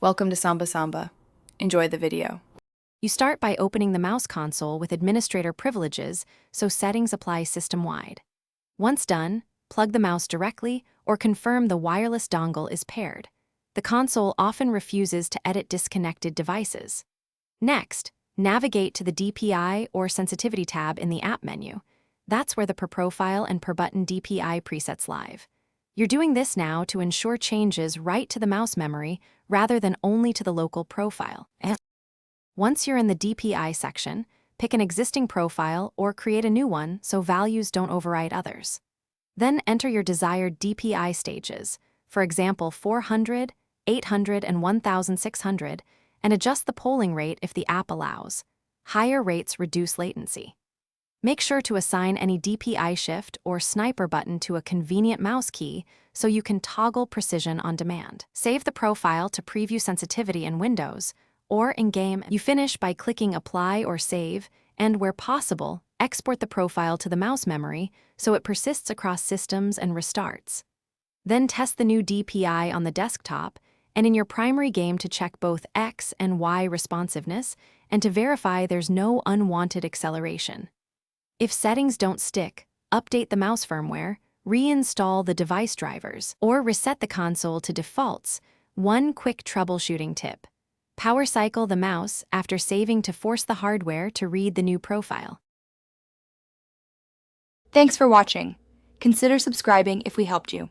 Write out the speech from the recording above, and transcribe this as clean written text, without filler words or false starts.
Welcome to Samba Samba. Enjoy the video. You start by opening the mouse console with administrator privileges, so settings apply system-wide. Once done, plug the mouse directly or confirm the wireless dongle is paired. The console often refuses to edit disconnected devices. Next, navigate to the DPI or sensitivity tab in the app menu. That's where the per profile and per button DPI presets live. You're doing this now to ensure changes right to the mouse memory rather than only to the local profile. Once you're in the DPI section, pick an existing profile or create a new one so values don't override others. Then enter your desired DPI stages, for example 400, 800, and 1600, and adjust the polling rate if the app allows. Higher rates reduce latency. Make sure to assign any DPI shift or sniper button to a convenient mouse key so you can toggle precision on demand. Save the profile to preview sensitivity in Windows, or in-game. You finish by clicking Apply or Save, and where possible, export the profile to the mouse memory so it persists across systems and restarts. Then test the new DPI on the desktop and in your primary game to check both X and Y responsiveness and to verify there's no unwanted acceleration. If settings don't stick, update the mouse firmware, reinstall the device drivers, or reset the console to defaults. One quick troubleshooting tip: power cycle the mouse after saving to force the hardware to read the new profile. Thanks for watching. Consider subscribing if we helped you.